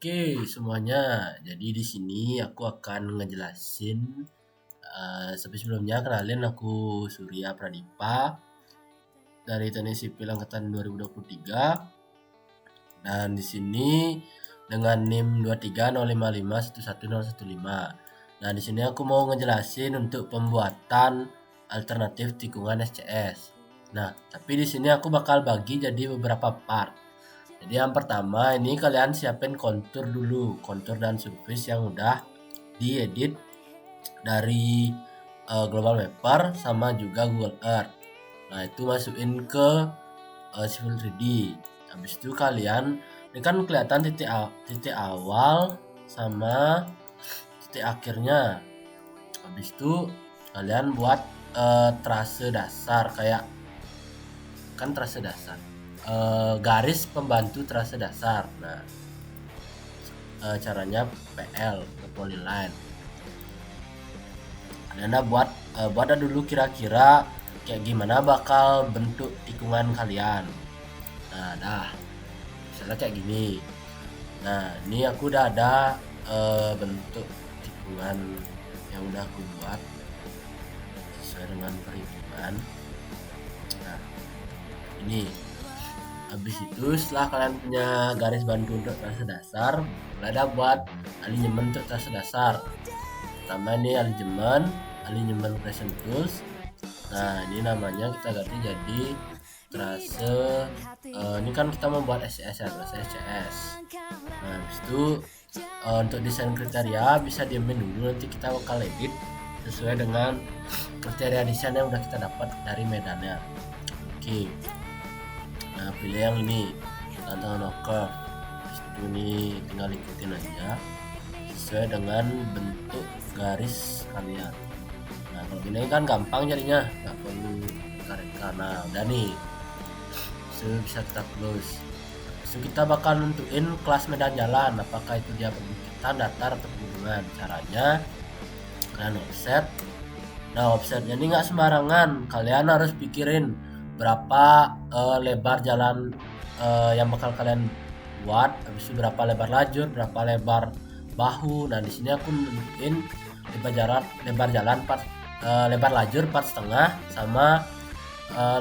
Oke semuanya, jadi di sini aku akan ngejelasin tapi sebelumnya kenalin aku Surya Pradipa dari Teknik Sipil Angkatan 2023 dan di sini dengan NIM 23055111015. Nah, di sini aku mau ngejelasin untuk pembuatan alternatif tikungan SCS. Nah, tapi di sini aku bakal bagi jadi beberapa part. Jadi yang pertama ini kalian siapin kontur dulu, kontur dan surface yang udah diedit dari Global Mapper sama juga Google Earth. Nah, itu masukin ke Civil 3D. Habis itu kalian ini kan kelihatan titik awal sama titik akhirnya. Habis itu kalian buat trase dasar kayak kan trase dasar. Garis pembantu trase dasar. Nah, caranya PL ke polyline. Anda buat dulu kira-kira kayak gimana bakal bentuk tikungan kalian. Nah, dah. Misalnya kayak gini. Nah, ini aku udah ada bentuk tikungan yang udah aku buat sesuai dengan perhitungan. Nah, ini. Habis itu setelah kalian punya garis bantu untuk trase dasar, kalian ada buat alignment untuk trase dasar. Pertama ini alignment present tools. Nah, ini namanya kita ganti jadi trase ini kan kita membuat SCS ya, trase SCS. Nah, habis itu untuk desain kriteria bisa diemin dulu, nanti kita bakal edit sesuai dengan kriteria desain yang udah kita dapat dari medannya. Oke. Nah, pilih yang ini, tantangan curve. Habis itu ini tinggal ikutin aja sesuai dengan bentuk garis kalian. Nah, kalau gini kan gampang jadinya, nggak perlu tarik karena udah nih. So, bisa kita close. So, kita bakal nentuin kelas medan jalan, apakah itu dia perbukitan, datar atau pegunungan. Caranya kalian offset. Nah, offsetnya ini nggak sembarangan, kalian harus pikirin berapa lebar jalan yang bakal kalian buat, habis itu berapa lebar lajur, berapa lebar bahu. Nah, di sini aku nentuin lebar jalan lebar lajur 4,5 sama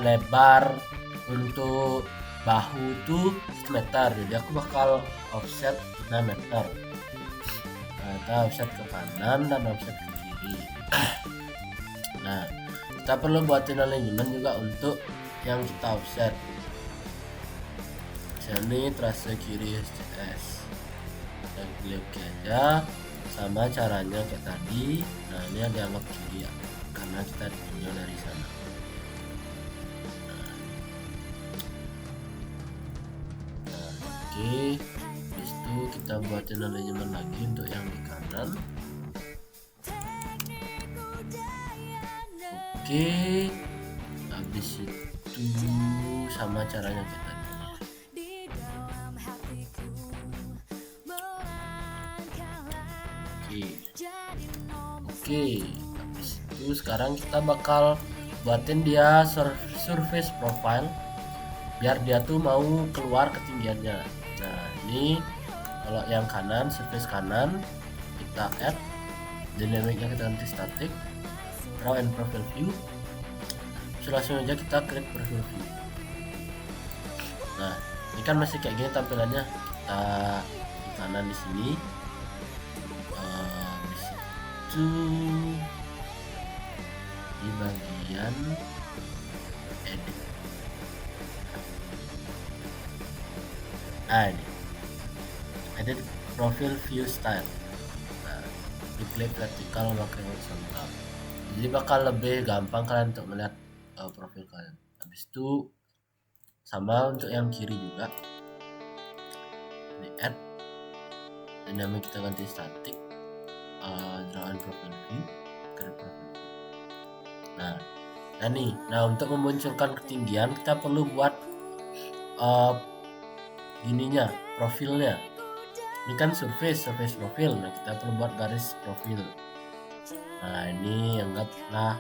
lebar untuk bahu itu 1 meter. Jadi aku bakal offset 6 meter. Nah, kita offset ke kanan dan offset ke kiri. Nah, kita perlu buatin alignment juga untuk yang kita offset. Sini trase kiri SCS. Dan pilih oke aja, sama caranya kayak tadi. Nah, ini dianggap kiri ya, karena kita tinjau dari sana. Nah, oke. Habis itu kita buatin alignment lagi untuk yang di kanan. Oke. Habis itu sama caranya kayak tadi. Oke, habis itu sekarang kita bakal buatin dia surface profile biar dia tuh mau keluar ketinggiannya. Nah, ini kalau yang kanan, surface kanan kita add, dynamicnya kita ganti static, raw and profile view. Langsung aja kita klik profile view. Nah, ini kan masih kayak gini tampilannya. Kita di kanan di sini. Di bagian edit. Nah, ini edit profile view style. Nah, diklik vertikal pakai horizontal. Jadi bakal lebih gampang kalian untuk melihat profil kalian. Habis itu sama untuk yang kiri juga. Di add, dynamic kita ganti static, draw and profile view, create profile view. Nah, untuk memunculkan ketinggian kita perlu buat gininya, profilnya. Ini kan surface profil. Nah, kita perlu buat garis profil. Nah, ini anggaplah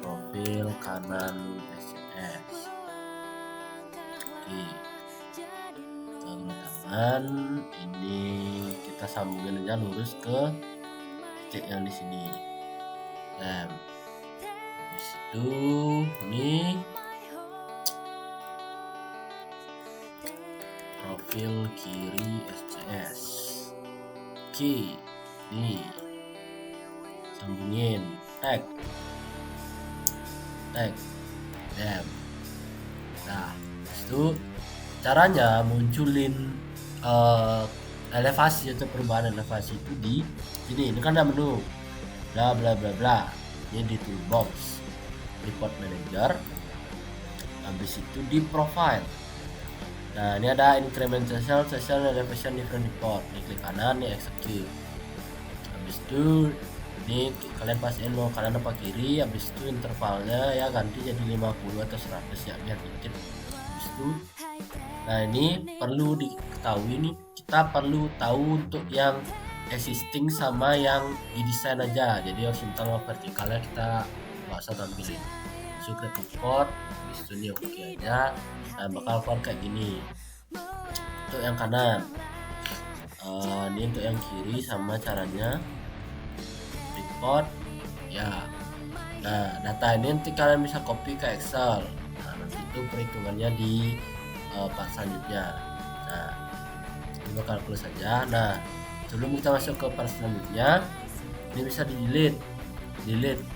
profil kanan SCS. Oke. gerak tangan ini kita sambungin aja lurus ke titik yang di sini. Habis itu ini profil kiri SCS. Oke, nih sambungin tag, dem. Nah, itu caranya munculin elevasi atau perubahan elevasi itu di sini. Ini kan ada menu bla bla bla bla. Ini di toolbox, report manager. Habis itu di profile. Nah, ini ada increment session elevation different report. Ini klik kanan, ini execute. Habis itu ini kalian pastiin mau kalian apa kiri. Habis itu intervalnya ya ganti jadi 50 atau 100 ya biar dikit. Habis itu nah ini perlu diketahui nih, kita perlu tahu untuk yang existing sama yang didesain aja. Jadi horizontal vertikalnya kita nggak usah tampilin. Secret report habis itu ini oke aja. Nah, bakal keluar kayak gini untuk yang kanan. Ini untuk yang kiri sama caranya report ya. Nah, data ini nanti kalian bisa copy ke Excel. Nah, nanti itu perhitungannya di part selanjutnya. Nah, ini bakal close saja. Nah, sebelum kita masuk ke part selanjutnya, ini bisa di delete.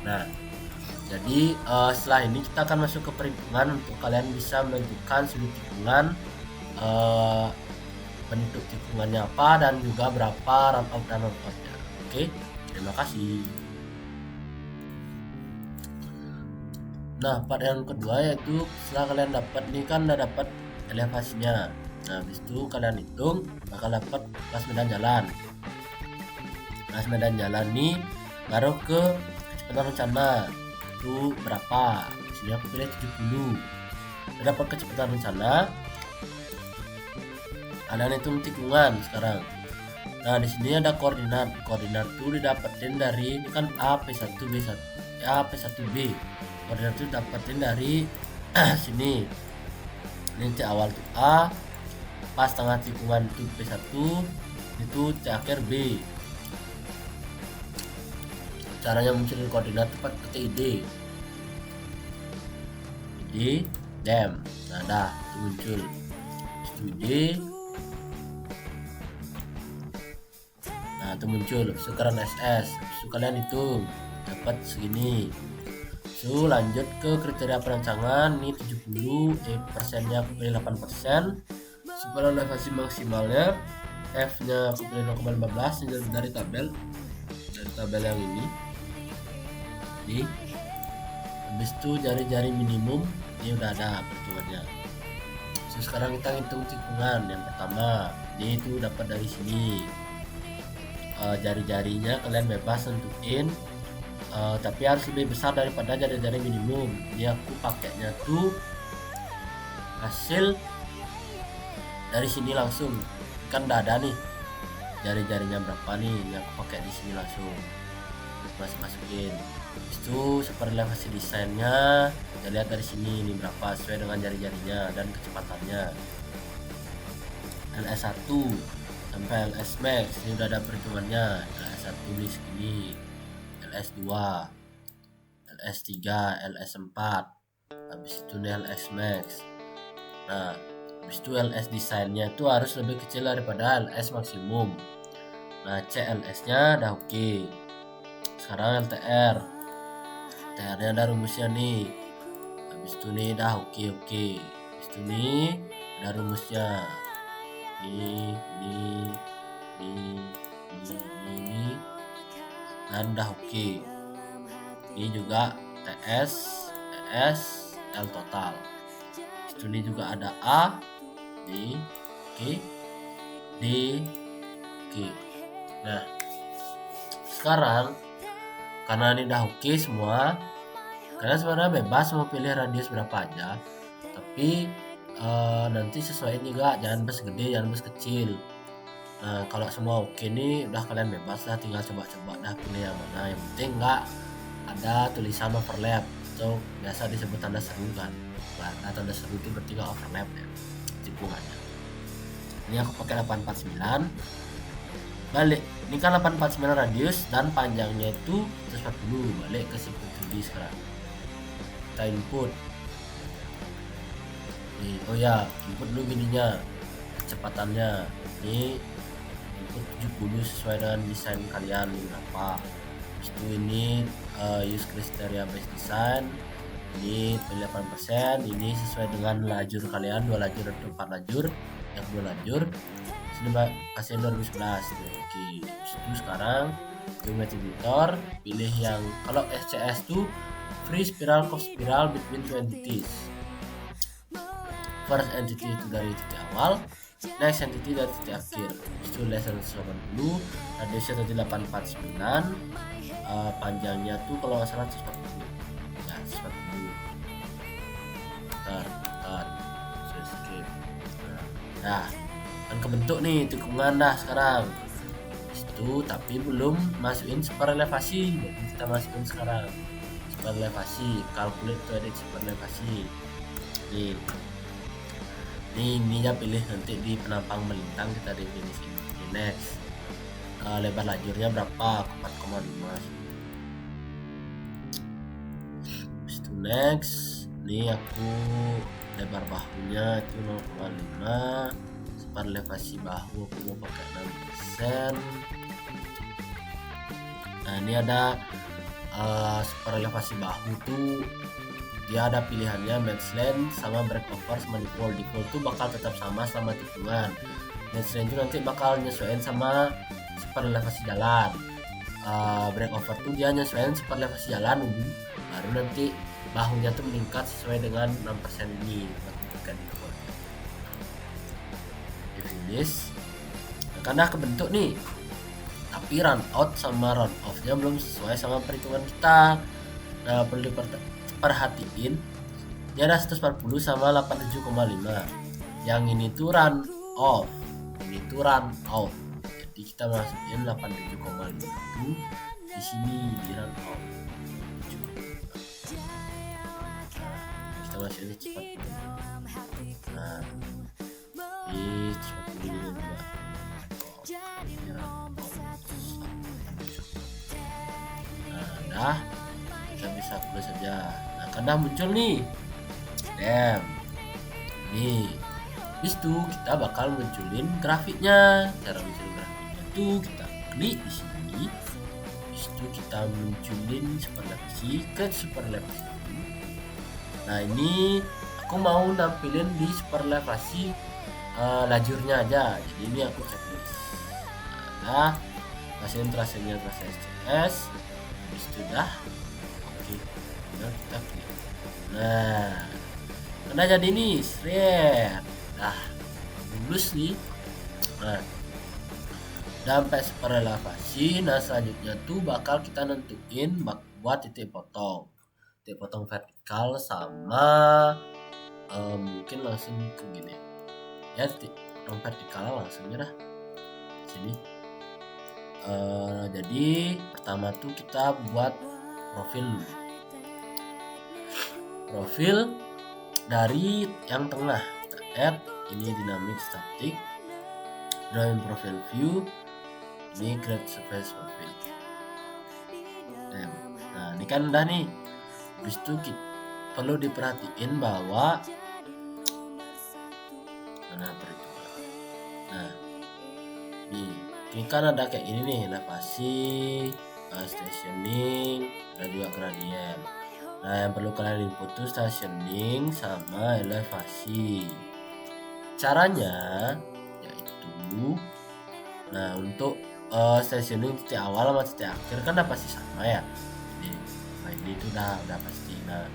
Nah, jadi setelah ini kita akan masuk ke perhitungan untuk kalian bisa menentukan sudut tikungan, bentuk tikungannya apa, dan juga berapa runout dan runoutnya. Oke, terima kasih. Nah, part yang kedua yaitu setelah kalian dapat nih kan udah dapat elevasinya. Nah, habis itu kalian hitung bakal dapat kelas medan jalan. Kelas medan jalan nih ngaruh ke kecepatan rencana itu berapa. Di sini aku pilih 70. Udah dapat kecepatan rencana. Ada hitung tikungan sekarang. Nah, di sini ada koordinat. Koordinat itu didapetin dari ini kan A P1 B1 A P1B. Koordinat itu dapetin dari sini. Ini C awal itu A, pas tengah tikungan itu P1, itu C akhir B. Caranya munculin koordinat tepat ke ID dem. Nah, dah itu muncul studi. Nah, itu muncul sekarang SS. So, kalian hitung dapat segini. So, lanjut ke kriteria perancangan. Ini 70, persennya aku pilih 8%. Supaya elevasi maksimalnya F nya aku pilih 0,15 dari tabel yang ini. Habis itu jari-jari minimum ini udah ada perhitungannya. So, sekarang kita hitung tikungan yang pertama. Ini itu dapat dari sini. Jari-jarinya kalian bebas tentuin, tapi harus lebih besar daripada jari-jari minimum. Ini aku pakainya tuh hasil dari sini langsung, kan udah ada nih jari-jarinya berapa nih. Ini aku pakai di sini langsung masukin. Itu seperti elevasi desainnya kita lihat dari sini ini berapa sesuai dengan jari-jarinya dan kecepatannya. LS1 sampai LS max ini udah ada perhitungannya. LS1 di sini, LS2, LS3, LS4, habis itu nih LS max. Nah, habis itu LS desainnya itu harus lebih kecil daripada LS maksimum. Nah, CLS nya udah oke. Sekarang LTR nya ada rumusnya nih. Habis itu nih udah oke. Habis itu nih ada rumusnya. Ini dan udah oke. Ini juga TS, ES, L total. Itu ini juga ada A, D, K, D, K. Nah, sekarang karena ini udah oke semua, kalian sebenarnya bebas mau pilih radius berapa aja, tapi nanti sesuaiin juga, jangan bus gede, jangan bus kecil. Nah, kalau semua oke nih udah kalian bebas lah, tinggal coba-coba dah pilih yang mana. Yang penting nggak ada tulisan overlap, itu atau biasa disebut tanda seru kan. Nah, tanda seru itu berarti nggak overlap ya tikungannya. Ini aku pakai 849 balik. Ini kan 849 radius dan panjangnya itu 140. Balik ke Simple 3D sekarang. Kita input. Nih, oh ya, input dulu gininya, kecepatannya. Ini input 70 sesuai dengan desain kalian berapa. Habis itu ini use kriteria base design. Ini 8%. Ini sesuai dengan lajur kalian, 2 lajur atau 4 lajur. Yang 2 lajur sini kasih 2011 gitu. Oke, itu sekarang geometry editor, pilih yang kalau SCS tuh free spiral curve spiral between two entities. First entity itu dari titik awal, next entity dari titik akhir. Itu lesson 80, radiusnya tadi 849, panjangnya tuh kalau nggak salah 140. Ya, 140. Bentar, skip. Nah, kan kebentuk nih tikungan dah sekarang. Itu tapi belum masukin super elevasi. Jadi kita masukin sekarang super elevasi, calculate to edit super elevasi. Ini ya pilih nanti di penampang melintang kita definisi. Next, lebar lajurnya berapa? 4,5. Itu next. Ini aku lebar bahunya itu 0,5. Super elevasi bahu aku mau pakai 6%. Nah, ini ada super elevasi bahu tuh dia ada pilihannya match length sama breakover sama default. Default tuh bakal tetap sama selama tikungan. Match length itu nanti bakal nyesuaiin sama super elevasi jalan. Breakover tuh dia nyesuaiin super elevasi jalan dulu, baru nanti bahunya tuh meningkat sesuai dengan 6% ini bukan default. Di finish. Nah, karena kebentuk nih, tapi run out sama run off nya belum sesuai sama perhitungan kita. Nah, perlu perhatiin ini ada 140 sama 87,5. Yang ini tuh run off, ini tuh run out. Jadi kita masukin 87,5 itu di sini di run off. Kita masukin cepat. Nah, ini cepat ini juga. Nah, kita bisa close saja. Nah, karena muncul nih nih habis itu kita bakal munculin grafiknya. Cara munculin grafiknya tuh kita klik di sini, habis itu kita munculin super elevasi ke super elevasi. Nah, ini aku mau nampilin di super elevasi lajurnya aja, jadi ini aku checklist. Nah, kasihin trasenya trase SCS, habis itu dah oke, kita klik. Nah, udah jadi nih shred. Nah, lulus nih. Nah, sampai super elevasi. Nah, selanjutnya tuh bakal kita nentuin buat titik potong vertikal sama mungkin langsung ke gini ya, titik potong vertikal langsung dah sini. Jadi pertama tuh kita buat profil dari yang tengah. Kita add ini dynamic static, drawing profile view, ini create surface profile. Nah, ini kan udah nih. Habis itu perlu diperhatiin bahwa nah, ini kan ada kayak gini nih, elevasi, stationing, dan juga gradient. Nah, yang perlu kalian input tuh stationing sama elevasi. Caranya yaitu, nah untuk stationing titik awal sama titik akhir kan udah pasti sama ya. Jadi, nah ini tuh udah pasti. Nah,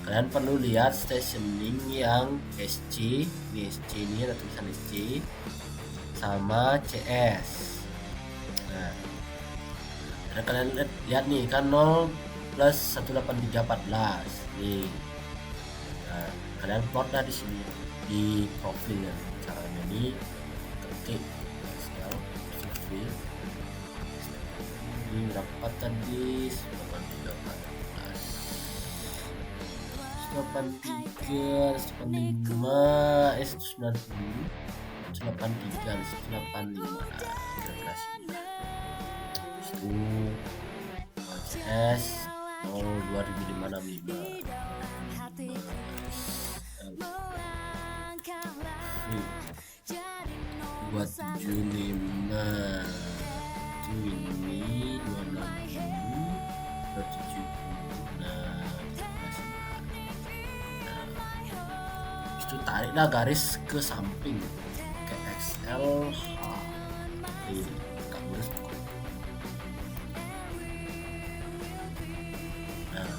kalian perlu lihat stationing yang SC, ini SC ini ada tulisan SC sama CS. Nah, kalian lihat nih kan 0 plus 18314 nih. Nah, kalian plot dah di sini di profilnya. Caranya ini ketik profil ini berapa tadi 18314. 183, 185, 190, 183, 185. Nah, kira-kira sini. Habis itu CS 02565. 275 itu ini 260, 270. Nah, itu tariklah garis ke samping ke XL. Ini agak lurus pokoknya. Nah,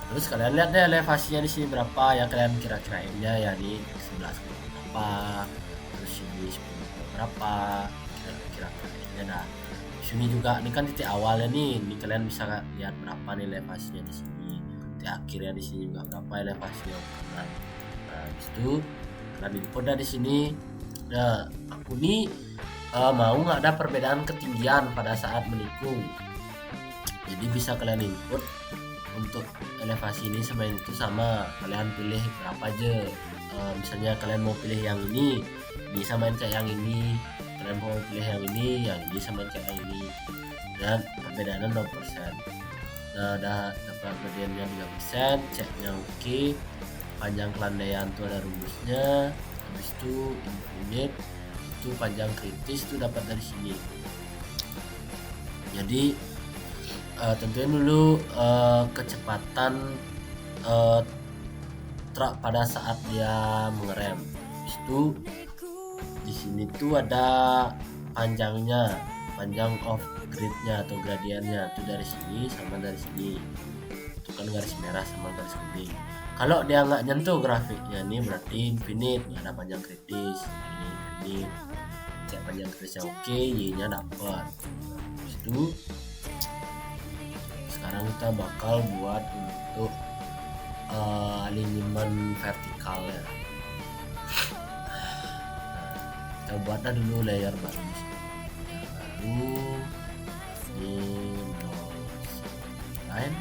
terus kalian lihat deh elevasinya di sini berapa ya, kalian kira-kirainnya ya, di 11 berapa, terus ini 10 berapa, kira-kirainnya. Nah, di sini juga ini kan titik awalnya nih, ini kalian bisa lihat berapa nih elevasinya di sini, titik akhirnya di sini juga berapa elevasinya. Nah, habis itu kalian input dah di sini. Nah, aku nih mau nggak ada perbedaan ketinggian pada saat menikung, jadi bisa kalian input untuk elevasi ini sama itu sama, kalian pilih berapa aja. Misalnya kalian mau pilih yang ini samain kayak yang ini, kalian mau pilih yang ini samain kayak yang ini, dan perbedaannya 0%. Nah, udah dapat perbedaannya 3%, ceknya oke. Panjang kelandaian tuh ada rumusnya. Habis itu infinite itu panjang kritis itu dapat dari sini. Jadi tentuin dulu kecepatan truk pada saat dia mengerem. Habis itu di sini tuh ada panjangnya, panjang off gridnya atau gradiennya itu dari sini sama dari sini. Itu kan garis merah sama garis kuning. Kalau dia nggak nyentuh grafiknya ini berarti infinite, nggak ada panjang kritis. Ini infinite, cek panjang kritisnya oke, y-nya dapat. Habis itu sekarang kita bakal buat untuk alignment vertikalnya. Kita buatlah dulu layer baru di sini. Ini line.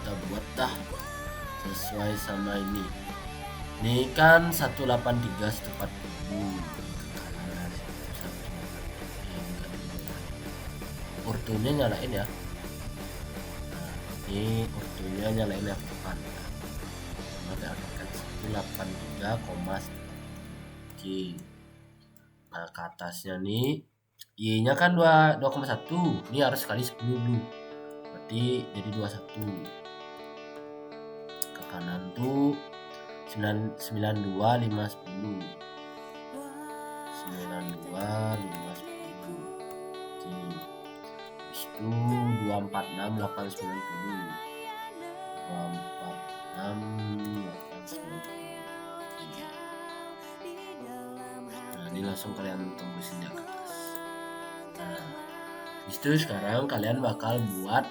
Kita buat dah sesuai sama ini. Ini kan 183 setepat ortunya nyalain ya. Nah, ini ortunya nyalain yang depan. Maka akan 183, oke. Nah, ke atasnya nih Y-nya kan 2,1. Ini harus kali 10 dulu. Berarti jadi 21. Ke kanan tuh 92, 5, 10. 92, 5, 10. Oke. Habis itu 246, 8, 90. 246, 8, 90. Nah, ini langsung kalian tembusin di atas. Nah, itu sekarang kalian bakal buat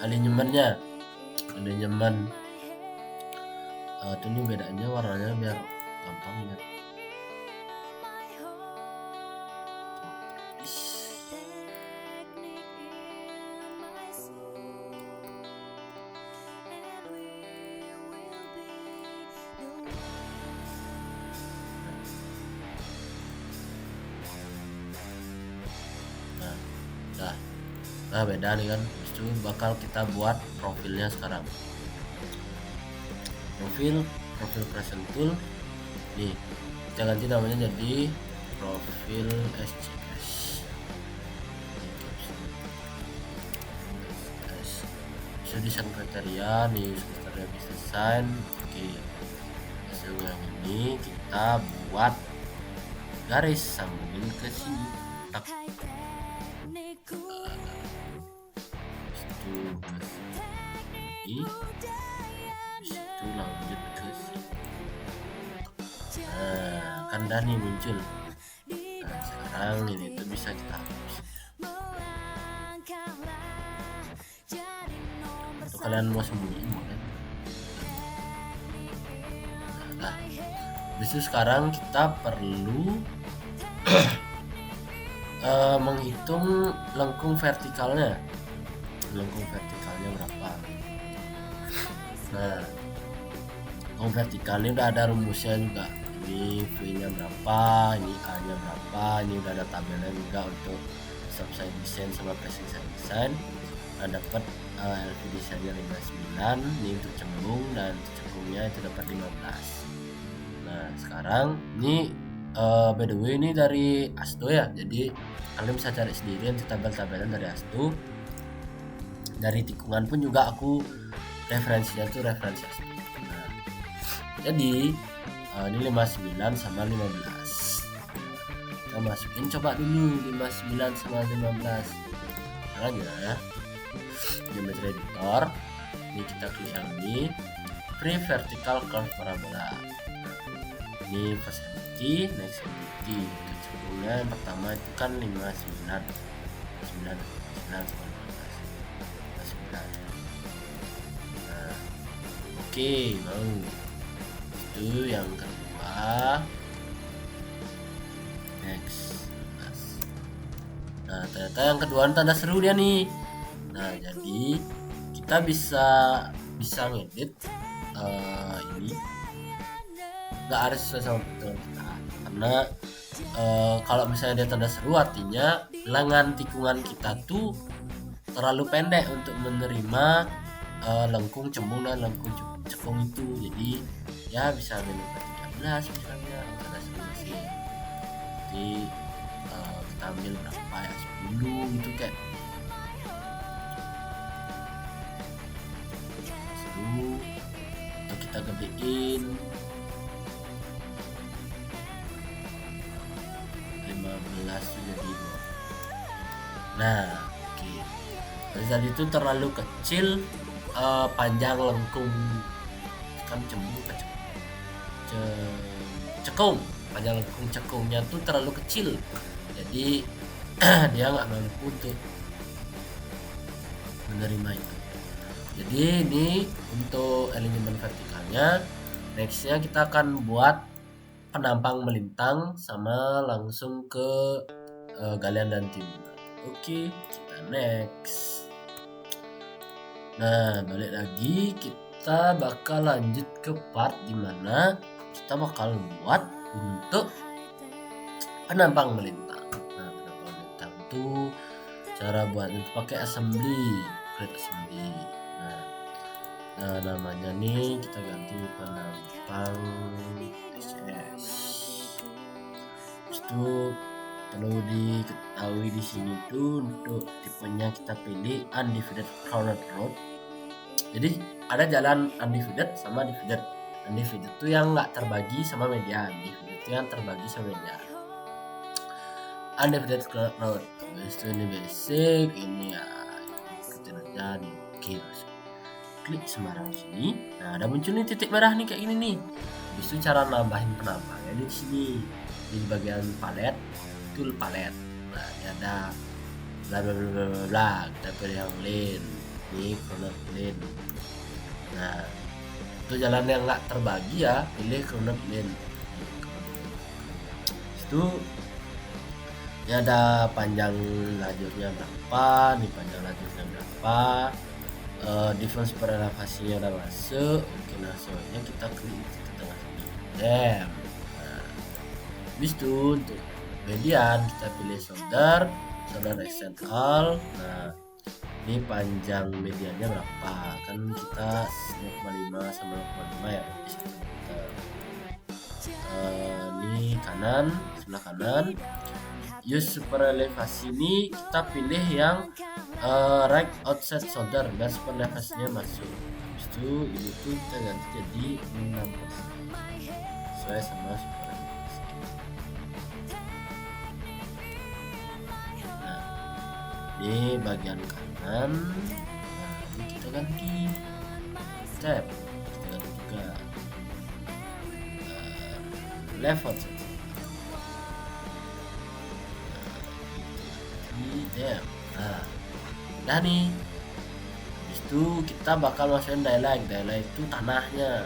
alignmentnya. Alignment ini bedanya warnanya biar gampang ya. Nah, beda nih kan. Itu bakal kita buat profilnya sekarang. Profil present tool. Nih, kita ganti namanya jadi profil SCS. Bisa desain kriteria nih, kriteria business design. Oke. Hasil yang ini kita buat garis sambungin ke sini. Tak. Itu lanjut ke sini. Nah, kan dah nih muncul. Nah, sekarang ini tuh bisa kita hapus. Atau kalian mau sembunyiin boleh. Nah, habis itu sekarang kita perlu menghitung lengkung vertikalnya berapa. Nah, lengkung vertikal ini udah ada rumusnya juga. Ini V-nya berapa, ini A-nya berapa, ini udah ada tabelnya juga untuk subside design sama pressing side design. Nah, dapat LV desainnya 59, ini untuk cembung, dan cekungnya itu dapat 15. Nah, sekarang ini by the way ini dari Asto ya, jadi kalian bisa cari sendiri nanti tabel-tabelan dari Asto. Dari tikungan pun juga aku referensinya tuh referensi Asto. Nah, jadi ini 59 sama 15. Kita masukin coba dulu 59 sama 15. Caranya ya, geometry editor, ini kita klik yang ini, free vertical curve parabola. Ini facility, next activity. Cekungnya yang pertama itu kan 59 sama 15. Nah, oke, mau itu yang kedua, next. Nah, ternyata yang kedua tanda seru dia nih. Nah, jadi kita bisa ngedit ini nggak harus sesuai sama perhitungan kita, karena kalau misalnya dia tanda seru artinya lengan tikungan kita tuh terlalu pendek untuk menerima lengkung cembung dan lengkung cekung itu. Jadi ya bisa minimal 13 misalnya tanda seru sih. Jadi kita ambil berapa ya, 10 gitu kayak seru, atau kita gedein 15 jadi 2. Nah, oke. Tadi itu terlalu kecil panjang lengkung kan cembung ke cekung. Panjang lengkung cekungnya tuh terlalu kecil. Jadi dia nggak mampu untuk menerima itu. Jadi ini untuk elemen vertikalnya. Nextnya kita akan buat penampang melintang sama langsung ke galian dan timbul. Oke, kita next. Nah, balik lagi, kita bakal lanjut ke part dimana kita bakal buat untuk penampang melintang. Nah, penampang melintang itu cara buatnya pakai assembly, create assembly. Nah, namanya nih kita ganti penampang SS. Itu perlu diketahui di sini tuh untuk tipenya kita pilih undivided crowded road. Jadi ada jalan undivided sama divided. Undivided itu yang nggak terbagi sama median, divided itu yang terbagi sama median. Undivided crowded road. Ini basic, ini ya ikutin aja nih. Oke, klik sembarang sini. Nah, ada muncul nih titik merah nih kayak gini nih. Habis itu cara nambahin penampangnya di sini di bagian palet, tool palet. Nah, ini ada bla bla bla bla bla. Kita pilih yang lane. Ini corner lane. Nah, itu jalan yang nggak terbagi ya, pilih corner lane. Itu ini ada panjang lajurnya berapa, nih panjang lajurnya berapa. Difference per elevasinya udah masuk. Oke, nah soalnya kita klik di tengah sini. Nah, habis itu untuk median kita pilih solder extend all. Nah, ini panjang mediannya berapa, kan kita 0,5 sama 0,5 ya. Ini kanan, sebelah kanan. Use super elevasi ini kita pilih yang right outside solder biar super elevasinya masuk. Habis itu ini tuh kita ganti jadi 6% sesuai sama super elevasi. Nah, ini bagian kanan. Nah, ini kita ganti step, kita ganti juga left outside. Nah, udah nih. Habis itu kita bakal masukin dialog itu tanahnya.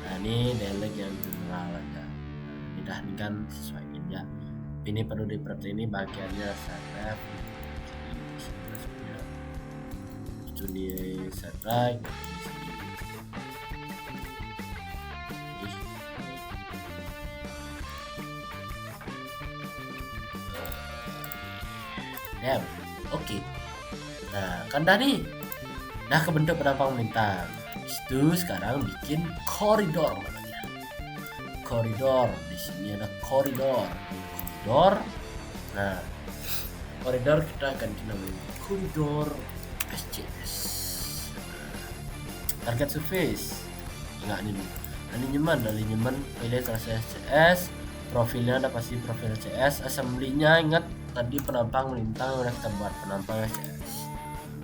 Nah, ini dialog yang general aja. Nah, ini dah nih kan sesuaiin ya. Ini perlu diperhatiin, ini bagiannya serif. Itu di set right. Oke. Nah, kan tadi dah kebentuk penampang melintang. Itu sekarang bikin koridor namanya. Koridor, di sini ada koridor. Nah, koridor kita ganti namanya koridor SCS. Target surface. Enggak ini. Alinyemen pilih terasa SCS. Profilnya ada pasti profil CS. Assembly-nya ingat tadi penampang melintang udah kita buat penampang SCS.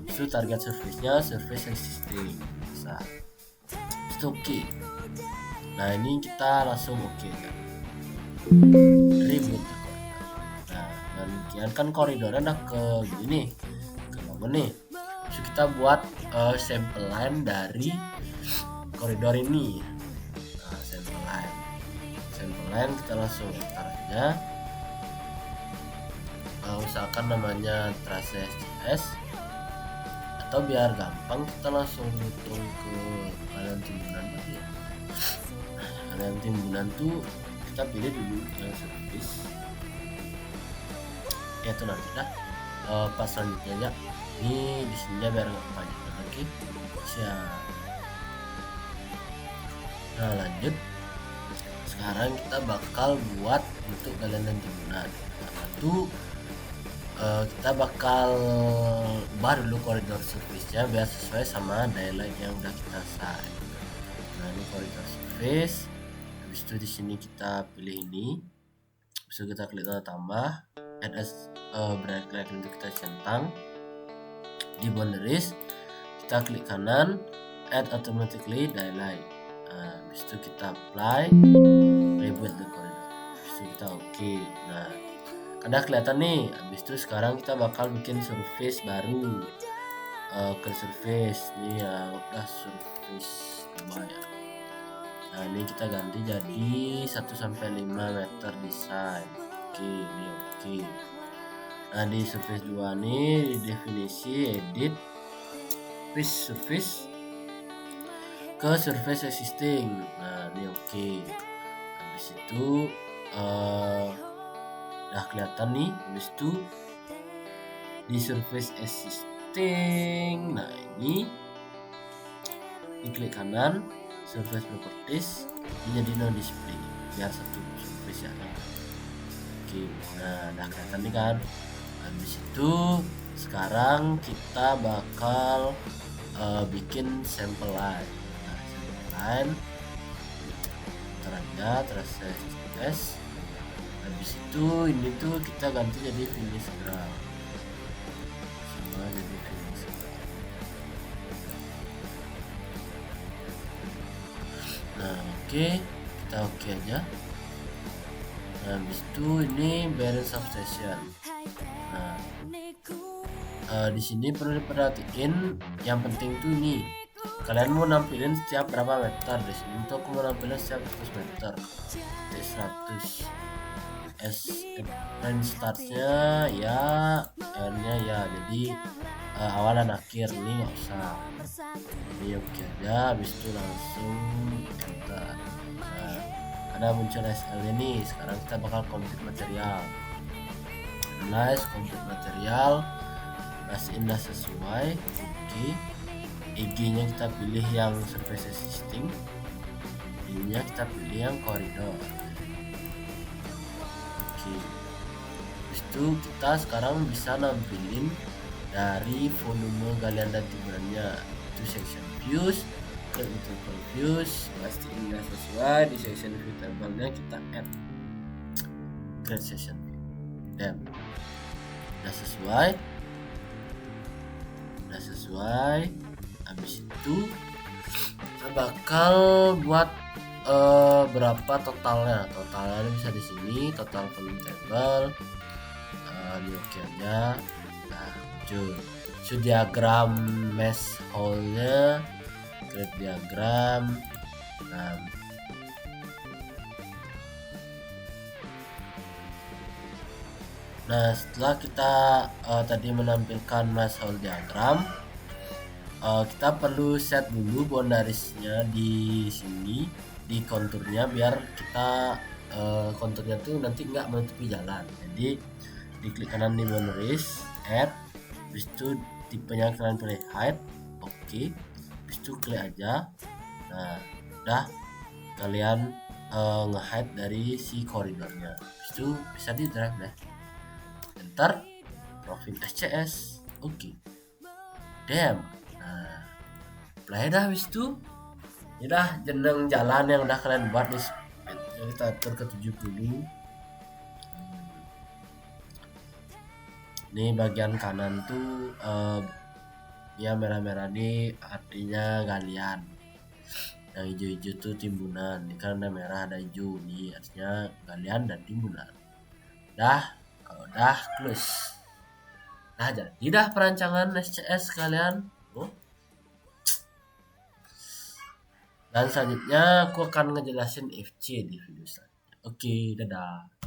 Itu target surface-nya surface existing. Bisa. Itu oke. Nah, ini kita langsung oke kan. Reboot koridor. Nah, dan kan koridornya udah ke gini nih. Ke bangun nih. Terus kita buat sampel line dari koridor ini. Nah, sampel line kita langsung enter aja. Usahakan namanya trace SCS, atau biar gampang kita langsung hitung ke kalian timbunan tadi ya. Kalian timbunan tuh kita pilih dulu yang service ya, itu nanti dah pas selanjutnya ya. Ini di sini biar nggak kebanyakan lagi. Siap. Nah, lanjut. Sekarang kita bakal buat untuk kalian timbunan. Nah, itu kita bakal ubah dulu koridor surface-nya biar sesuai sama daylight yang udah kita set. Nah, ini koridor surface. Habis itu di sini kita pilih ini. Habis itu kita klik tanda tambah, add as break untuk kita centang. Di boundaries kita klik kanan, add automatically daylight. Nah, habis itu kita apply, reboot the corridor. Habis itu kita oke. Nah, ada kelihatan nih. Habis itu sekarang kita bakal bikin surface baru. Ke surface nih ya, udah surface coba ya. Nah, ini kita ganti jadi 1-5 meter design. Oke, ini oke. Nah, di surface 2 nih, di definisi edit surface ke surface existing. Nah, ini oke. Habis itu udah kelihatan nih. Habis itu di surface existing, nah ini diklik kanan, surface properties, ini jadi no display biar satu surface ya. Oke, nah udah kelihatan nih kan. Habis itu sekarang kita bakal bikin sampel line. Nah, sampel line terus SCS. Habis itu ini tuh kita ganti jadi finish ground. Semua jadi finish ground. Nah, oke, kita oke aja. Nah, habis itu ini bearing substation. Nah, di sini perlu diperhatiin yang penting tuh ini, kalian mau nampilin setiap berapa meter. Di sini tuh aku mau nampilin setiap 100 meter. 100 range startnya ya, N-nya ya, jadi awal dan akhir ini nggak usah. Ini oke aja. Habis itu langsung enter. Nah, ada muncul SL ini. Sekarang kita bakal complete material. Nice, complete material. Masih indah sesuai. Oke. EG nya kita pilih yang surface existing. D nya kita pilih yang koridor. Oke. Habis itu kita sekarang bisa nampilin dari volume galian dan timbulannya. Itu section views, klik untuk views, pastiin udah sesuai. Di section view tabelnya kita add create section view. Dan udah sesuai. Habis itu kita bakal buat berapa totalnya. Totalnya bisa di sini, total volume table. Ini oke aja. Nah, muncul diagram mesh hole-nya, create diagram. Nah, Nah, setelah kita tadi menampilkan threshold diagram, kita perlu set dulu boundariesnya di sini, di konturnya, biar kita konturnya tuh nanti nggak menutupi jalan. Jadi diklik kanan di boundaries, add, habis itu tipenya kalian pilih height, oke, habis itu klik aja. Nah, udah kalian nge-hide dari si koridornya, habis itu bisa di drag deh, enter, profil SCS, oke, damn. Nah, play dah, habis itu ya dah jeneng jalan yang udah kalian buat di speed kita atur ke 70. Ini bagian kanan tuh ya merah-merah ini artinya galian, yang hijau-hijau tuh timbunan. Ini kan ada merah ada hijau, ini artinya galian dan timbunan. Dah, kalau dah close. Nah, jadi dah perancangan SCS kalian. Dan selanjutnya aku akan ngejelasin FC di video selanjutnya. Oke, dadah.